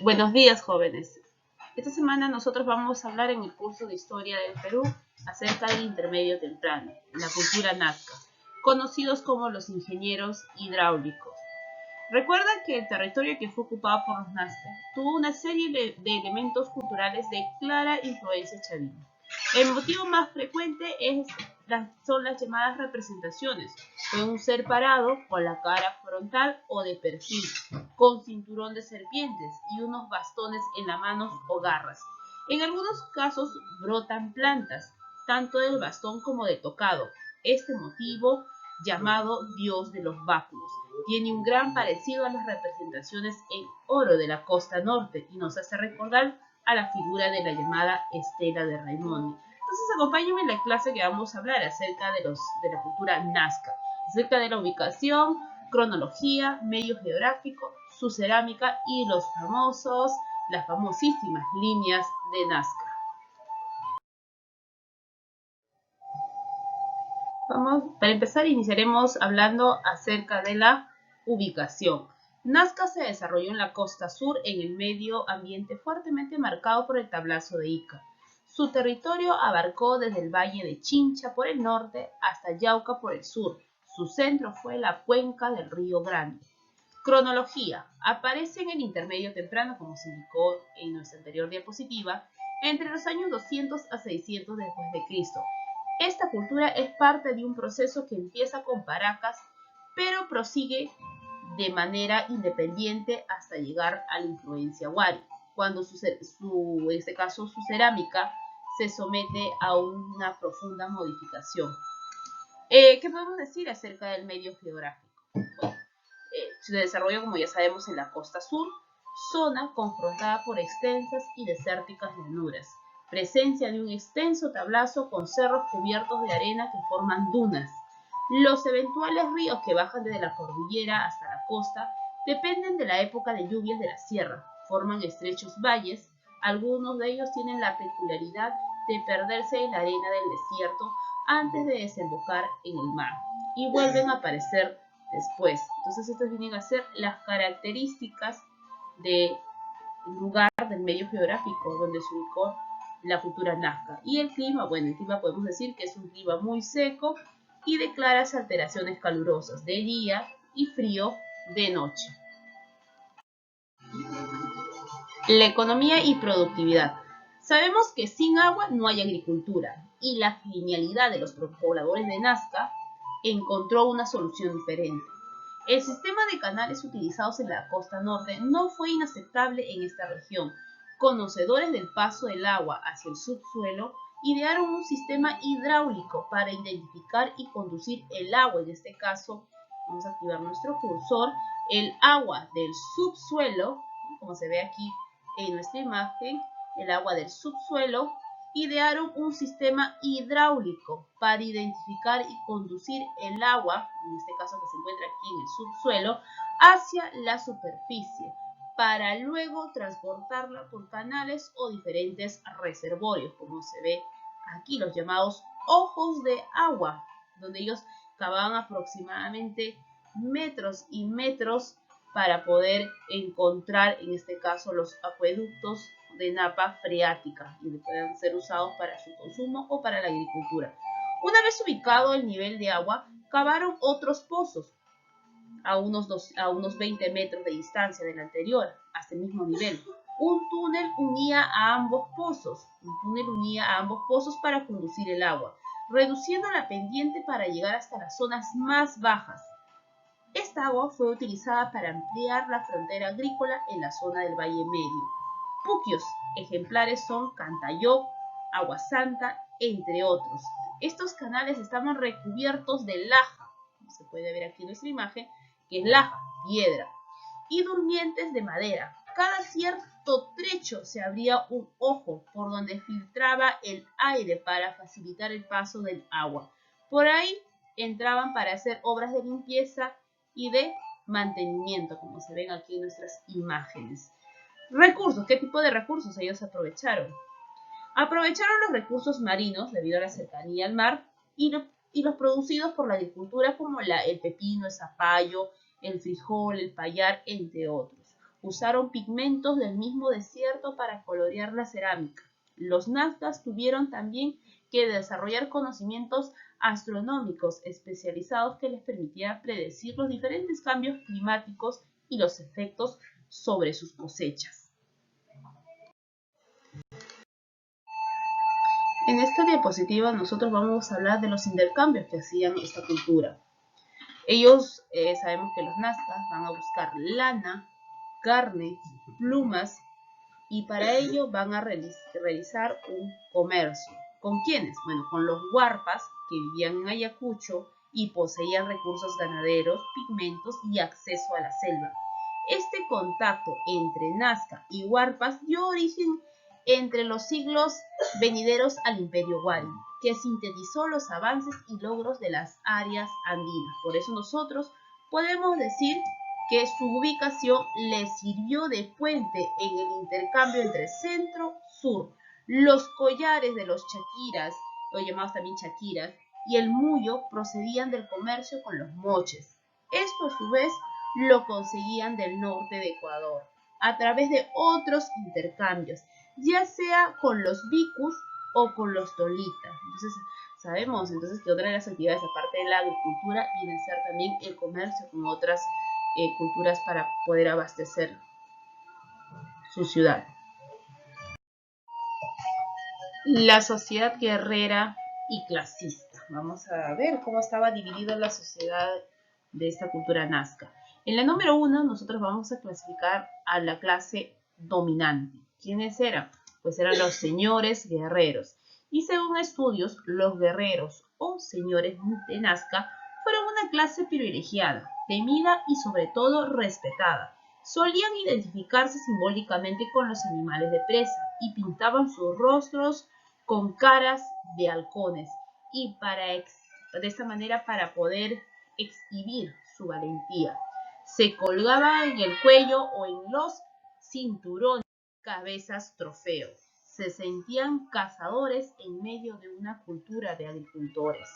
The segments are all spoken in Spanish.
Buenos días, jóvenes. Esta semana nosotros vamos a hablar en el curso de Historia del Perú acerca del intermedio temprano, la cultura nazca, conocidos como los ingenieros hidráulicos. Recuerda que el territorio que fue ocupado por los nazca tuvo una serie de elementos culturales de clara influencia chavina. El motivo más frecuente son las llamadas representaciones. Fue un ser parado con la cara frontal o de perfil, con cinturón de serpientes y unos bastones en las manos o garras. En algunos casos brotan plantas, tanto del bastón como del tocado. Este motivo, llamado Dios de los Báculos, tiene un gran parecido a las representaciones en oro de la costa norte y nos hace recordar a la figura de la llamada Estela de Raimondi. Entonces acompáñenme en la clase que vamos a hablar acerca de la cultura nazca, acerca de la ubicación, cronología, medio geográfico, su cerámica y las famosísimas líneas de Nazca. Para empezar, iniciaremos hablando acerca de la ubicación. Nazca se desarrolló en la costa sur, en el medio ambiente fuertemente marcado por el tablazo de Ica. Su territorio abarcó desde el valle de Chincha por el norte hasta Yauca por el sur. Su centro fue la cuenca del Río Grande. Cronología. Aparece en el intermedio temprano, como se indicó en nuestra anterior diapositiva, entre los años 200 a 600 después de Cristo. Esta cultura es parte de un proceso que empieza con Paracas, pero prosigue de manera independiente hasta llegar a la influencia Wari, cuando en este caso su cerámica se somete a una profunda modificación. ¿Qué podemos decir acerca del medio geográfico? Bueno, se desarrolla, como ya sabemos, en la costa sur, zona confrontada por extensas y desérticas llanuras. Presencia de un extenso tablazo con cerros cubiertos de arena que forman dunas. Los eventuales ríos que bajan desde la cordillera hasta la costa dependen de la época de lluvias de la sierra. Forman estrechos valles. Algunos de ellos tienen la peculiaridad de perderse en la arena del desierto antes de desembocar en el mar y vuelven a aparecer después. Entonces estas vienen a ser las características del lugar, del medio geográfico donde se ubicó la cultura nazca. Y el clima, bueno, el clima podemos decir que es un clima muy seco y de claras alteraciones calurosas de día y frío de noche. La economía y productividad. Sabemos que sin agua no hay agricultura y la genialidad de los pobladores de Nazca encontró una solución diferente. El sistema de canales utilizados en la costa norte no fue inaceptable en esta región. Conocedores del paso del agua hacia el subsuelo, idearon un sistema hidráulico para identificar y conducir el agua. En este caso, vamos a activar nuestro cursor, el agua del subsuelo, como se ve aquí en nuestra imagen, el agua del subsuelo. Idearon un sistema hidráulico para identificar y conducir el agua, en este caso que se encuentra aquí en el subsuelo, hacia la superficie, para luego transportarla por canales o diferentes reservorios, como se ve aquí, los llamados ojos de agua, donde ellos cavaban aproximadamente metros y metros para poder encontrar, en este caso, los acueductos de napa freática y pueden ser usados para su consumo o para la agricultura. Una vez ubicado el nivel de agua, cavaron otros pozos a unos 20 metros de distancia del anterior, hasta el mismo nivel. Un túnel unía a ambos pozos para conducir el agua, reduciendo la pendiente para llegar hasta las zonas más bajas. Esta agua fue utilizada para ampliar la frontera agrícola en la zona del Valle Medio. Puquios ejemplares son Cantayó, Agua Santa, entre otros. Estos canales estaban recubiertos de laja, como se puede ver aquí en nuestra imagen, que es laja, piedra, y durmientes de madera. Cada cierto trecho se abría un ojo por donde filtraba el aire para facilitar el paso del agua. Por ahí entraban para hacer obras de limpieza y de mantenimiento, como se ven aquí en nuestras imágenes. Recursos. ¿Qué tipo de recursos ellos aprovecharon? Aprovecharon los recursos marinos debido a la cercanía al mar y los producidos por la agricultura como el pepino, el zapallo, el frijol, el payar, entre otros. Usaron pigmentos del mismo desierto para colorear la cerámica. Los nazcas tuvieron también que desarrollar conocimientos astronómicos especializados que les permitieran predecir los diferentes cambios climáticos y los efectos sobre sus cosechas. En esta diapositiva nosotros vamos a hablar de los intercambios que hacían esta cultura. Ellos, sabemos que los nazcas van a buscar lana, carne, plumas, y para ello van a realizar un comercio. ¿Con quiénes? Bueno, con los huarpas que vivían en Ayacucho y poseían recursos ganaderos, pigmentos y acceso a la selva. Este contacto entre nazca y huarpas dio origen entre los siglos venideros al Imperio Wari, que sintetizó los avances y logros de las áreas andinas. Por eso nosotros podemos decir que su ubicación le sirvió de puente en el intercambio entre centro-sur. Los collares de los chaquiras, los llamados también chaquiras, y el muyo procedían del comercio con los moches. Esto a su vez lo conseguían del norte de Ecuador, a través de otros intercambios, ya sea con los bicus o con los tolitas. Entonces, sabemos que otra de las actividades, aparte de la agricultura, viene a ser también el comercio con otras culturas para poder abastecer su ciudad. La sociedad guerrera y clasista. Vamos a ver cómo estaba dividida la sociedad de esta cultura nazca. En la número 1 nosotros vamos a clasificar a la clase dominante. ¿Quiénes eran? Pues eran los señores guerreros. Y según estudios, los guerreros o señores de Nazca fueron una clase privilegiada, temida y sobre todo respetada. Solían identificarse simbólicamente con los animales de presa y pintaban sus rostros con caras de halcones y de esta manera para poder exhibir su valentía. Se colgaba en el cuello o en los cinturones cabezas trofeo. Se sentían cazadores en medio de una cultura de agricultores.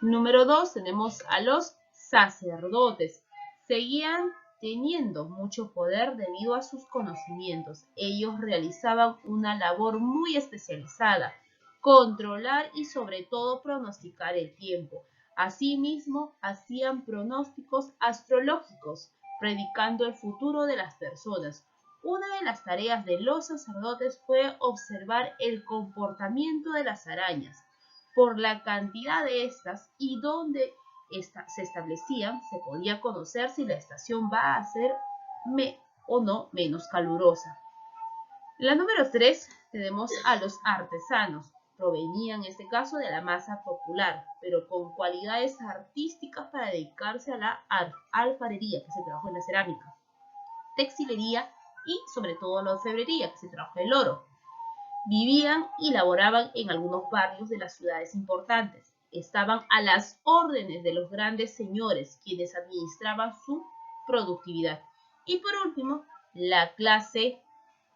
Número 2 tenemos a los sacerdotes. Seguían teniendo mucho poder debido a sus conocimientos. Ellos realizaban una labor muy especializada, controlar y sobre todo pronosticar el tiempo. Asimismo, hacían pronósticos astrológicos, predicando el futuro de las personas. Una de las tareas de los sacerdotes fue observar el comportamiento de las arañas. Por la cantidad de estas y donde se establecían, se podía conocer si la estación va a ser o no menos calurosa. La número 3 tenemos a los artesanos. Provenían en este caso de la masa popular, pero con cualidades artísticas para dedicarse a la alfarería, que se trabaja en la cerámica, textilería y sobre todo la orfebrería, que se trabaja el oro. Vivían y laboraban en algunos barrios de las ciudades importantes. Estaban a las órdenes de los grandes señores, quienes administraban su productividad. Y por último, la clase,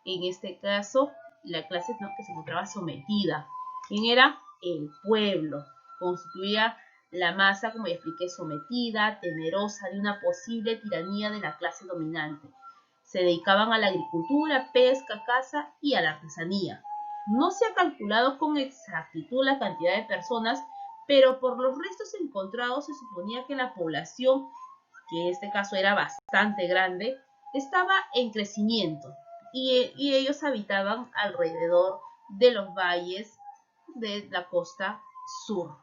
en este caso, la clase que se encontraba sometida. ¿Quién era? El pueblo. Constituía la masa, como ya expliqué, sometida, temerosa de una posible tiranía de la clase dominante. Se dedicaban a la agricultura, pesca, caza y a la artesanía. No se ha calculado con exactitud la cantidad de personas, pero por los restos encontrados se suponía que la población, que en este caso era bastante grande, estaba en crecimiento y ellos habitaban alrededor de los valles de la costa sur.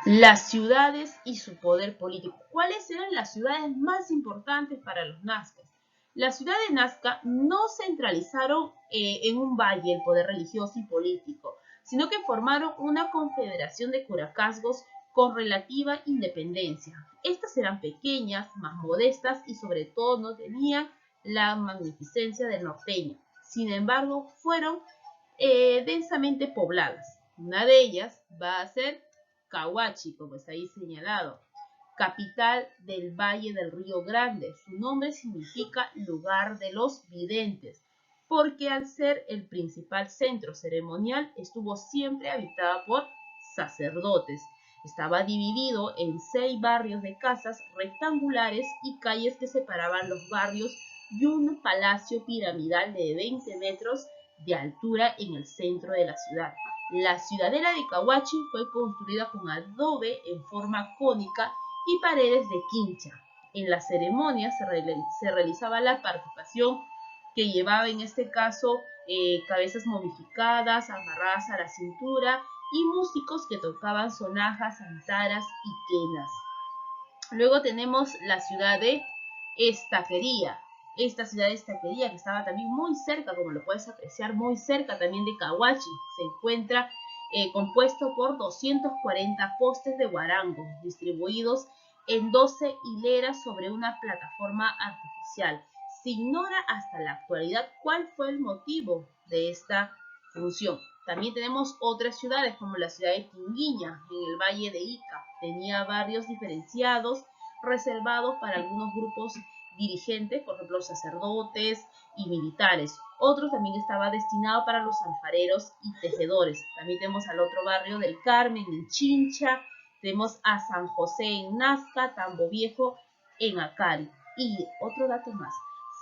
Las ciudades y su poder político. ¿Cuáles eran las ciudades más importantes para los nazcas? La ciudad de Nazca no centralizaron en un valle el poder religioso y político, sino que formaron una confederación de curacazgos con relativa independencia. Estas eran pequeñas, más modestas y sobre todo no tenían la magnificencia del norteño. Sin embargo, fueron densamente pobladas. Una de ellas va a ser Cahuachi, como está ahí señalado, capital del Valle del Río Grande. Su nombre significa lugar de los videntes, porque al ser el principal centro ceremonial estuvo siempre habitada por sacerdotes. Estaba dividido en 6 barrios de casas rectangulares y calles que separaban los barrios y un palacio piramidal de 20 metros de altura en el centro de la ciudad. La ciudadela de Cahuachi fue construida con adobe en forma cónica y paredes de quincha. En la ceremonia se realizaba la participación que llevaba en este caso cabezas momificadas, amarradas a la cintura y músicos que tocaban sonajas, antaras y quenas. Luego tenemos la ciudad de Estaquería. Esta ciudad de Estaquería, que estaba también muy cerca, como lo puedes apreciar, muy cerca también de Cahuachi, se encuentra compuesto por 240 postes de guarango, distribuidos en 12 hileras sobre una plataforma artificial. Se ignora hasta la actualidad cuál fue el motivo de esta función. También tenemos otras ciudades como la ciudad de Tinguiña, en el valle de Ica. Tenía barrios diferenciados, reservados para algunos grupos dirigentes, por ejemplo, sacerdotes y militares. Otros también estaba destinado para los alfareros y tejedores. También tenemos al otro barrio del Carmen, en Chincha. Tenemos a San José en Nazca, Tambo Viejo en Acari. Y otro dato más.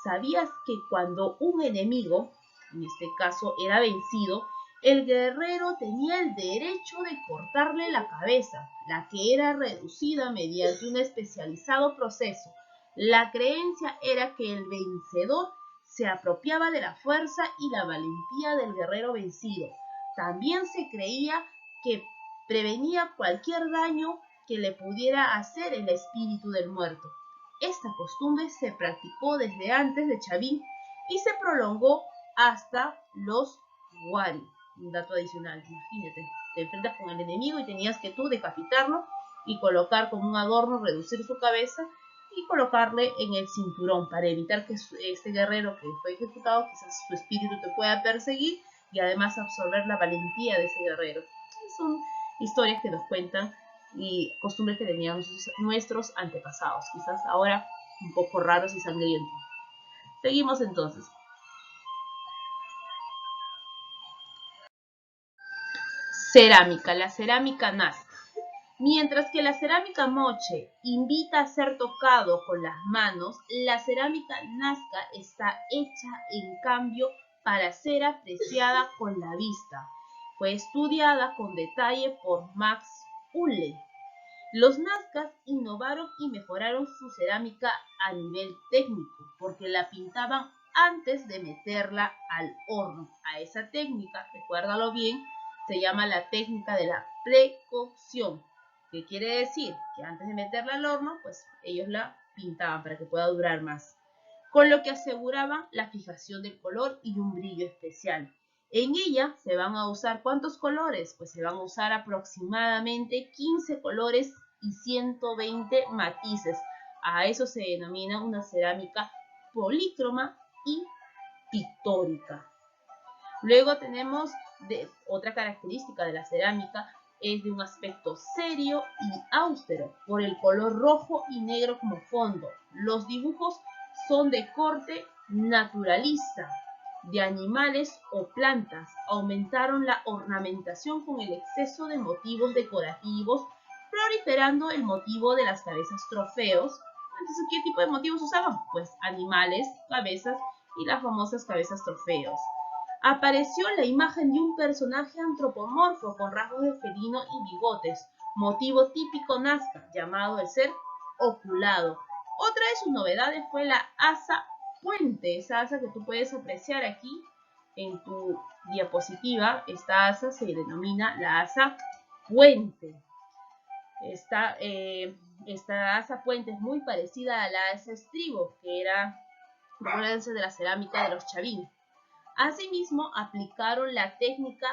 ¿Sabías que cuando un enemigo, en este caso, era vencido, el guerrero tenía el derecho de cortarle la cabeza, la que era reducida mediante un especializado proceso? La creencia era que el vencedor se apropiaba de la fuerza y la valentía del guerrero vencido. También se creía que prevenía cualquier daño que le pudiera hacer el espíritu del muerto. Esta costumbre se practicó desde antes de Chavín y se prolongó hasta los Wari. Un dato adicional, imagínate, te enfrentas con el enemigo y tenías que tú decapitarlo y colocar como un adorno, reducir su cabeza y colocarle en el cinturón para evitar que este guerrero que fue ejecutado, quizás su espíritu te pueda perseguir y además absorber la valentía de ese guerrero. Son historias que nos cuentan y costumbres que tenían nuestros antepasados, quizás ahora un poco raros y sangrientos. Seguimos entonces. Cerámica, la cerámica nazca. Mientras que la cerámica moche invita a ser tocado con las manos, la cerámica nazca está hecha en cambio para ser apreciada con la vista. Fue estudiada con detalle por Max Uhle. Los nazcas innovaron y mejoraron su cerámica a nivel técnico, porque la pintaban antes de meterla al horno. A esa técnica, recuérdalo bien, se llama la técnica de la precocción. ¿Qué quiere decir? Que antes de meterla al horno, pues ellos la pintaban para que pueda durar más, con lo que aseguraban la fijación del color y un brillo especial. En ella se van a usar ¿cuántos colores? Pues se van a usar aproximadamente 15 colores y 120 matices. A eso se denomina una cerámica polícroma y pictórica. Luego tenemos otra característica de la cerámica, es de un aspecto serio y austero, por el color rojo y negro como fondo. Los dibujos son de corte naturalista, de animales o plantas. Aumentaron la ornamentación con el exceso de motivos decorativos, proliferando el motivo de las cabezas trofeos. Entonces, ¿qué tipo de motivos usaban? Pues animales, cabezas y las famosas cabezas trofeos. Apareció la imagen de un personaje antropomorfo con rasgos de felino y bigotes, motivo típico nazca, llamado el ser oculado. Otra de sus novedades fue la asa puente, esa asa que tú puedes apreciar aquí en tu diapositiva. Esta asa se denomina la asa puente. Esta asa puente es muy parecida a la asa estribo, que era de la cerámica de los Chavín. Asimismo, aplicaron la técnica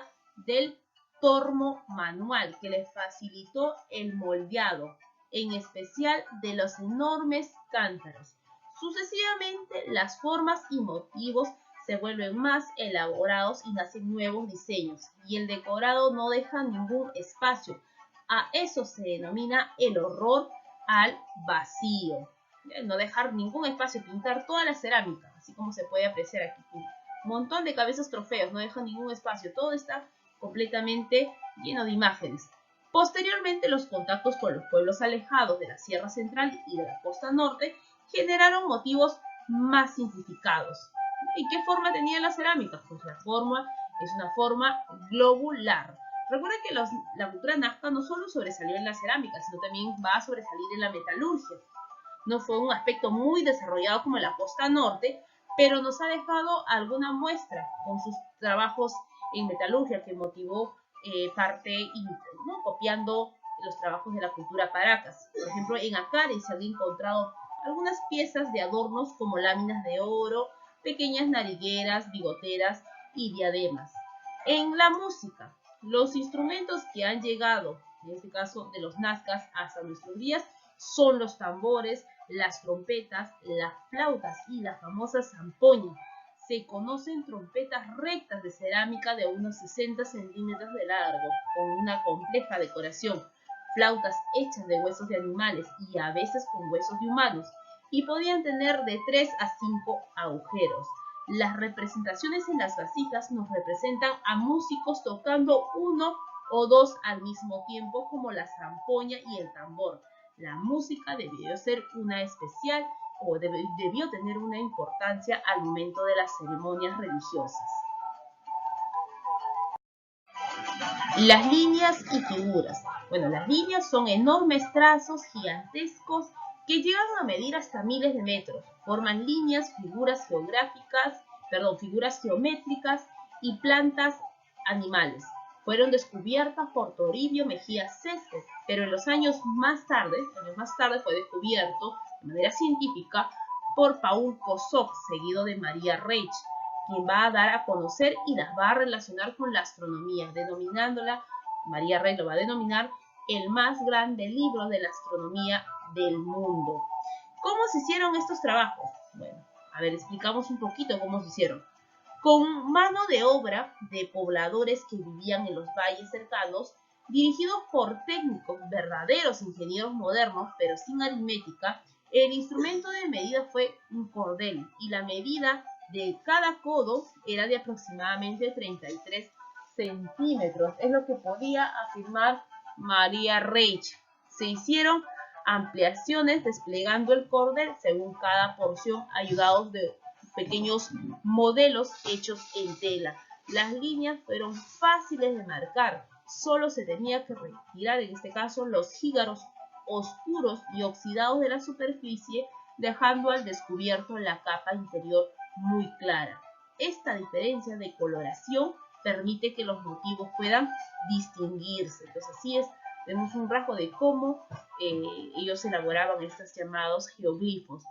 del tormo manual, que les facilitó el moldeado, en especial de los enormes cántaros. Sucesivamente, las formas y motivos se vuelven más elaborados y nacen nuevos diseños, y el decorado no deja ningún espacio. A eso se denomina el horror al vacío. No dejar ningún espacio, pintar toda la cerámica, así como se puede apreciar aquí. Montón de cabezas trofeos, no deja ningún espacio, todo está completamente lleno de imágenes. Posteriormente, los contactos con los pueblos alejados de la Sierra Central y de la costa norte generaron motivos más simplificados. ¿Y qué forma tenía la cerámica? Pues la forma es una forma globular. Recuerden que la cultura nazca no solo sobresalió en la cerámica, sino también va a sobresalir en la metalurgia. No fue un aspecto muy desarrollado como en la costa norte, pero nos ha dejado alguna muestra con sus trabajos en metalurgia que motivó parte, ¿no? Copiando los trabajos de la cultura Paracas. Por ejemplo, en Acari se han encontrado algunas piezas de adornos como láminas de oro, pequeñas narigueras, bigoteras y diademas. En la música, los instrumentos que han llegado, en este caso de los nazcas hasta nuestros días, son los tambores, las trompetas, las flautas y la famosa zampoña. Se conocen trompetas rectas de cerámica de unos 60 centímetros de largo, con una compleja decoración, flautas hechas de huesos de animales y a veces con huesos de humanos, y podían tener de 3 a 5 agujeros. Las representaciones en las vasijas nos representan a músicos tocando uno o dos al mismo tiempo, como la zampoña y el tambor. La música debió ser una especial o debió tener una importancia al momento de las ceremonias religiosas. Las líneas y figuras. Bueno, las líneas son enormes trazos gigantescos que llegan a medir hasta miles de metros. Forman líneas, figuras geométricas y plantas animales. Fueron descubiertas por Toribio Mejía Céspedes, pero en los años más tarde fue descubierto de manera científica por Paul Kossoff, seguido de María Reich, quien va a dar a conocer y las va a relacionar con la astronomía, denominándola, María Reich lo va a denominar, el más grande libro de la astronomía del mundo. ¿Cómo se hicieron estos trabajos? Bueno, a ver, explicamos un poquito cómo se hicieron. Con mano de obra de pobladores que vivían en los valles cercanos, dirigidos por técnicos, verdaderos ingenieros modernos, pero sin aritmética, el instrumento de medida fue un cordel y la medida de cada codo era de aproximadamente 33 centímetros. Es lo que podía afirmar María Reich. Se hicieron ampliaciones desplegando el cordel según cada porción, ayudados de pequeños modelos hechos en tela. Las líneas fueron fáciles de marcar, solo se tenía que retirar en este caso los jígaros oscuros y oxidados de la superficie, dejando al descubierto la capa interior muy clara. Esta diferencia de coloración permite que los motivos puedan distinguirse. Entonces así es, tenemos un rasgo de cómo ellos elaboraban estos llamados geoglifos.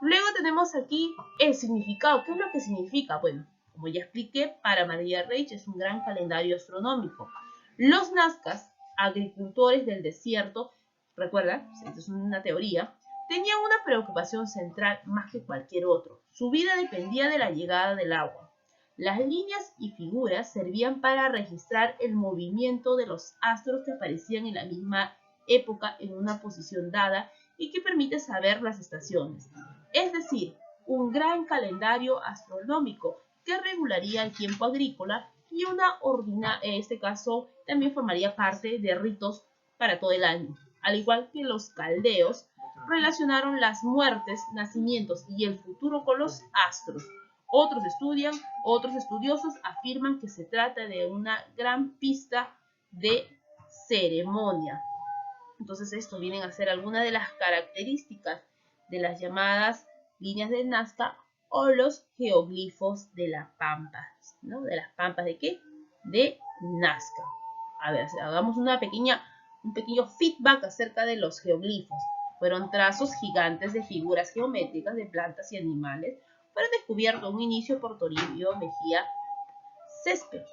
Luego tenemos aquí el significado. ¿Qué es lo que significa? Bueno, como ya expliqué, para María Reich es un gran calendario astronómico. Los nazcas, agricultores del desierto, recuerda, esto es una teoría, tenían una preocupación central más que cualquier otro. Su vida dependía de la llegada del agua. Las líneas y figuras servían para registrar el movimiento de los astros que aparecían en la misma época en una posición dada y que permite saber las estaciones. Es decir, un gran calendario astronómico que regularía el tiempo agrícola y en este caso también formaría parte de ritos para todo el año. Al igual que los caldeos, relacionaron las muertes, nacimientos y el futuro con los astros. Otros estudiosos afirman que se trata de una gran pista de ceremonia. Entonces esto vienen a ser algunas de las características de las llamadas líneas de Nazca o los geoglifos de las pampas, ¿no? ¿De las pampas de qué? De Nazca. A ver, hagamos un pequeño feedback acerca de los geoglifos. Fueron trazos gigantes de figuras geométricas de plantas y animales. Fueron descubiertos a un inicio por Toribio Mejía Céspedes.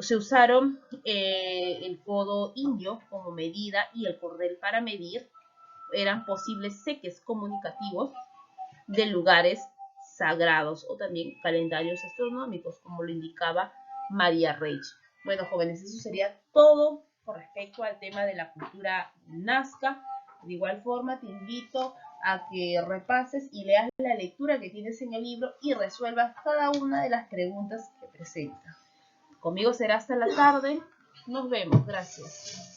Se usaron el codo indio como medida y el cordel para medir. Eran posibles seques comunicativos de lugares sagrados o también calendarios astronómicos, como lo indicaba María Reich. Bueno, jóvenes, eso sería todo con respecto al tema de la cultura nazca. De igual forma, te invito a que repases y leas la lectura que tienes en el libro y resuelvas cada una de las preguntas que presenta. Conmigo será hasta la tarde. Nos vemos, gracias.